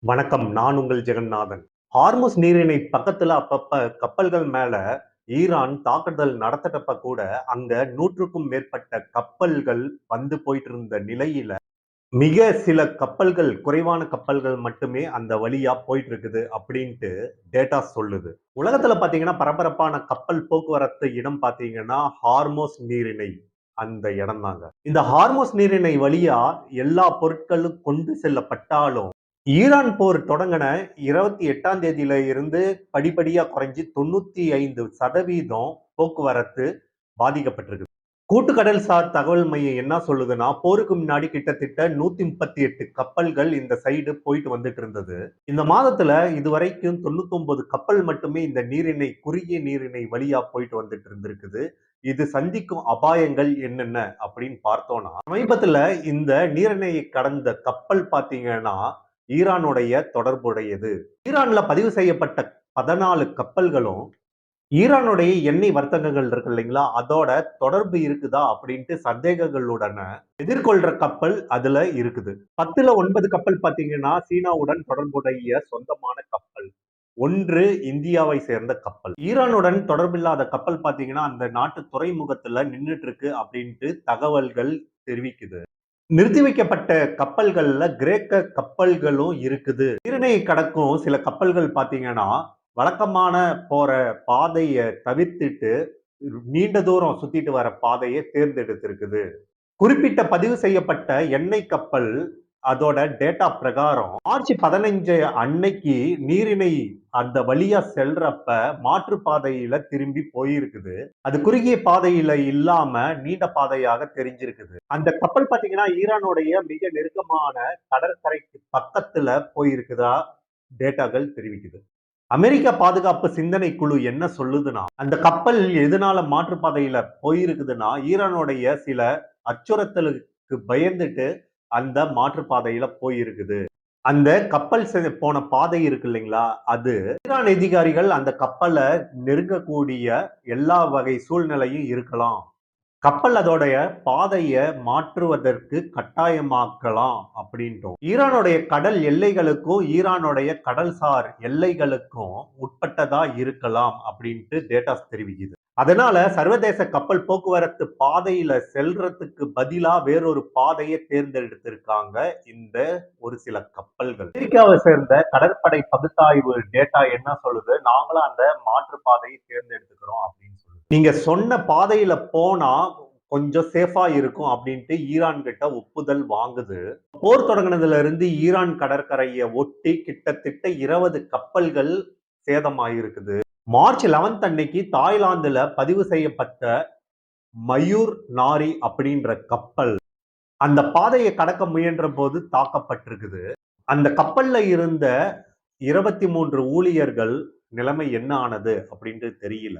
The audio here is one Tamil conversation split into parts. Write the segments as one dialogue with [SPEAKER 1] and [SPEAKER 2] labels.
[SPEAKER 1] வணக்கம். நான் உங்கள் ஜெகநாதன். ஹார்முஸ் நீரிணை பக்கத்துல அப்பப்ப கப்பல்கள் மேல ஈரான் தாக்குதல் நடத்துறப்ப கூட, அங்க 100க்கும் மேற்பட்ட கப்பல்கள் வந்து போயிட்டு இருந்த நிலையில, மிக சில கப்பல்கள், குறைவான கப்பல்கள் மட்டுமே அந்த வழியா போயிட்டு இருக்குது அப்படின்ட்டு டேட்டா சொல்லுது. உலகத்துல பாத்தீங்கன்னா, பரபரப்பான கப்பல் போக்குவரத்து இடம் பாத்தீங்கன்னா, ஹார்முஸ் நீரிணை. அந்த இடம் தாங்க. இந்த ஹார்முஸ் நீரிணை வழியா எல்லா பொருட்களும் கொண்டு செல்லப்பட்டாலும் ஈரான் போர் தொடங்கின 28ஆம் தேதியில இருந்து படிப்படியா குறைஞ்சு 95% போக்குவரத்து பாதிக்கப்பட்டிருக்கு. கூட்டு கடல்சார் தகவல் மையம் என்ன சொல்லுதுன்னா, போருக்கு முன்னாடி கிட்டத்தட்ட 138 கப்பல்கள் இந்த சைடு போயிட்டு வந்துட்டு இருந்தது. இந்த மாதத்துல இதுவரைக்கும் 99 கப்பல் மட்டுமே இந்த நீரிணை, குறுகிய நீரிணை வழியா போயிட்டு வந்துட்டு இருந்திருக்குது. இது சந்திக்கும் அபாயங்கள் என்னென்ன அப்படின்னு பார்த்தோம்னா, சமீபத்துல இந்த நீரிணையை கடந்த கப்பல் பாத்தீங்கன்னா ஈரானுடைய தொடர்புடையது. ஈரான்ல பதிவு செய்யப்பட்ட 14 கப்பல்களும் ஈரானுடைய எண்ணெய் வர்த்தகங்கள் இருக்கு இல்லைங்களா, அதோட தொடர்பு இருக்குதா அப்படின்ட்டு சந்தேகங்களுடன எதிர்கொள்ற கப்பல் அதுல இருக்குது. 10ல 9 கப்பல் பாத்தீங்கன்னா சீனாவுடன் தொடர்புடைய சொந்தமான கப்பல். ஒன்று இந்தியாவை சேர்ந்த கப்பல். ஈரானுடன் தொடர்பில்லாத கப்பல் பாத்தீங்கன்னா அந்த நாட்டு துறைமுகத்துல நின்னுட்டு இருக்கு அப்படின்ட்டு தகவல்கள் தெரிவிக்குது. நிறுத்தி வைக்கப்பட்ட கப்பல்கள்ல கிரேக்க கப்பல்களும் இருக்குது. நீரிணையை கடக்கும் சில கப்பல்கள் பாத்தீங்கன்னா வழக்கமான போற பாதையை தவிர்த்துட்டு நீண்ட தூரம் சுத்திட்டு வர பாதையை தேர்ந்தெடுத்திருக்குது. குறிப்பிட்ட பதிவு செய்யப்பட்ட எண்ணெய் கப்பல் அதோட டேட்டா பிரகாரம் மார்ச் 15 அன்னைக்கு நீரிணை அந்த வழியா செல்றப்ப மாற்று பாதையில திரும்பி போயிருக்குது. அது குறுகிய பாதையில இல்லாம நீண்ட பாதையாக தெரிஞ்சிருக்குது. அந்த கப்பல் பாத்தீங்கன்னா ஈரானுடைய மிக நெருக்கமான கடற்கரைக்கு பக்கத்துல போயிருக்குதா டேட்டாக்கள் தெரிவிக்குது. அமெரிக்க பாதுகாப்பு சிந்தனை குழு என்ன சொல்லுதுன்னா, அந்த கப்பல் எதனால மாற்றுப்பாதையில போயிருக்குதுன்னா ஈரானுடைய சில அச்சுறுத்தலுக்கு பயந்துட்டு அந்த மாற்றுப்பாதையில போயிருக்குது. அந்த கப்பல் போன பாதை இருக்கு இல்லைங்களா, அது ஈரான் அதிகாரிகள் அந்த கப்பலை நெருங்கக்கூடிய எல்லா வகை சூழ்நிலையும் இருக்கலாம். கப்பல் அதோடைய பாதைய மாற்றுவதற்கு கட்டாயமாக்கலாம் அப்படின்ட்டோம். ஈரானுடைய கடல் எல்லைகளுக்கும் ஈரானுடைய கடல்சார் எல்லைகளுக்கும் உட்பட்டதா இருக்கலாம் அப்படின்ட்டு டேட்டாஸ் தெரிவிக்குது. அதனால சர்வதேச கப்பல் போக்குவரத்து பாதையில செல்றதுக்கு பதிலா வேறொரு பாதையை தேர்ந்தெடுத்திருக்காங்க இந்த ஒரு சில கப்பல்கள். அமெரிக்காவை சேர்ந்த கடற்படை பகுத்தாய்வு டேட்டா என்ன சொல்லுது, நாங்களும் அந்த மாற்று பாதையை தேர்ந்தெடுத்துக்கிறோம் அப்படின்னு சொல்லுது. நீங்க சொன்ன பாதையில போனா கொஞ்சம் சேஃபா இருக்கும் அப்படின்ட்டு ஈரான் கிட்ட ஒப்புதல் வாங்குது. போர் தொடங்கினதுல இருந்து ஈரான் கடற்கரையை ஒட்டி கிட்டத்தட்ட 20 கப்பல்கள் சேதமாயிருக்குது. மார்ச் 11 அன்னைக்கு தாய்லாந்துல பதிவு செய்யப்பட்ட மயூர் நாரி அப்படின்ற கப்பல் அந்த பாதையை கடக்க முயன்ற போது தாக்கப்பட்டிருக்குது. அந்த கப்பல்ல இருந்த 23 ஊழியர்கள் நிலைமை என்ன ஆனது அப்படின்ட்டு தெரியல.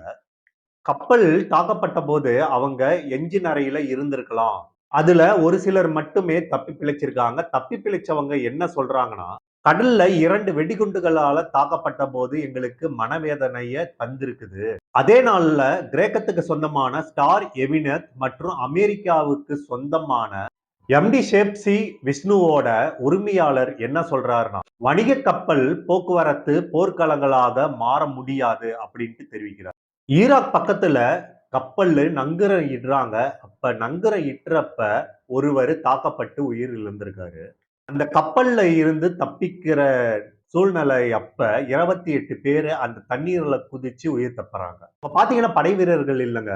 [SPEAKER 1] கப்பல் தாக்கப்பட்ட போது அவங்க என்ஜின் அறையில இருந்திருக்கலாம். அதுல ஒரு சிலர் மட்டுமே தப்பி பிழைச்சிருக்காங்க. தப்பி பிழைச்சவங்க என்ன சொல்றாங்கன்னா, கடல்ல 2 வெடிகுண்டுகளால தாக்கப்பட்ட போது எங்களுக்கு மனவேதனைய தந்திருக்குது. அதே நாள்ல கிரேக்கத்துக்கு சொந்தமான ஸ்டார் எவினத் மற்றும் அமெரிக்காவுக்கு சொந்தமான எம்டி ஷேப்சி விஷ்ணுவோட உரிமையாளர் என்ன சொல்றாருன்னா, வணிக கப்பல் போக்குவரத்து போர்க்களங்களாக மாற முடியாது அப்படின்ட்டு தெரிவிக்கிறார். ஈராக் பக்கத்துல கப்பல்ல நங்கூரம் இடுறாங்க. அப்ப நங்கூரம் இட்டுறப்ப ஒருவர் தாக்கப்பட்டு உயிர் இழந்திருக்காரு. அந்த கப்பல்ல இருந்து தப்பிக்கிற சூழ்நிலை அப்ப 28 பேரு அந்த தண்ணீர்ல குதிச்சு உயிர் தப்புறாங்க. இப்ப பாத்தீங்கன்னா படை வீரர்கள் இல்லைங்க,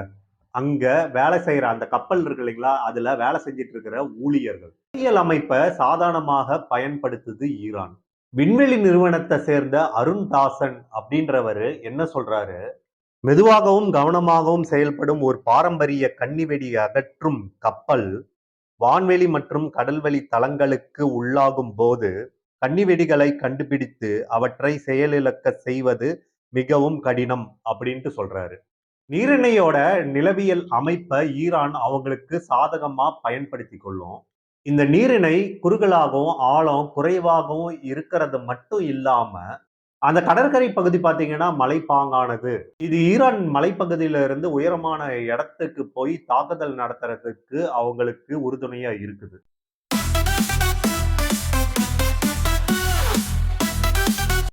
[SPEAKER 1] அங்க வேலை செய்யற அந்த கப்பல் இருக்கு இல்லைங்களா, அதுல வேலை செஞ்சுட்டு இருக்கிற ஊழியர்கள். பொறியியல் அமைப்பை சாதாரணமாக பயன்படுத்துது ஈரான். விண்வெளி நிறுவனத்தை சேர்ந்த அருண் தாசன் அப்படின்றவரு என்ன சொல்றாரு, மெதுவாகவும் கவனமாகவும் செயல்படும் ஒரு பாரம்பரிய கன்னிவெடி அகற்றும் கப்பல் வான்வெளி மற்றும் கடல்வழி தளங்களுக்கு உள்ளாகும் போது கன்னிவெடிகளை கண்டுபிடித்து அவற்றை செயலிழக்க செய்வது மிகவும் கடினம் அப்படின்ட்டு சொல்றாரு. நீரிணையோட நிலவியல் அமைப்பை ஈரான் அவங்களுக்கு சாதகமா பயன்படுத்தி கொள்ளும். இந்த நீரிணை குறுகலாகவும் ஆழம் குறைவாகவும் இருக்கிறது மட்டும் இல்லாம அந்த கடற்கரை பகுதி பாத்தீங்கன்னா மலைப்பாங்கானது. இது ஈரான் மலைப்பகுதியில இருந்து உயரமான இடத்துக்கு போய் தாக்குதல் நடத்துறதுக்கு அவங்களுக்கு உறுதுணையா இருக்குது.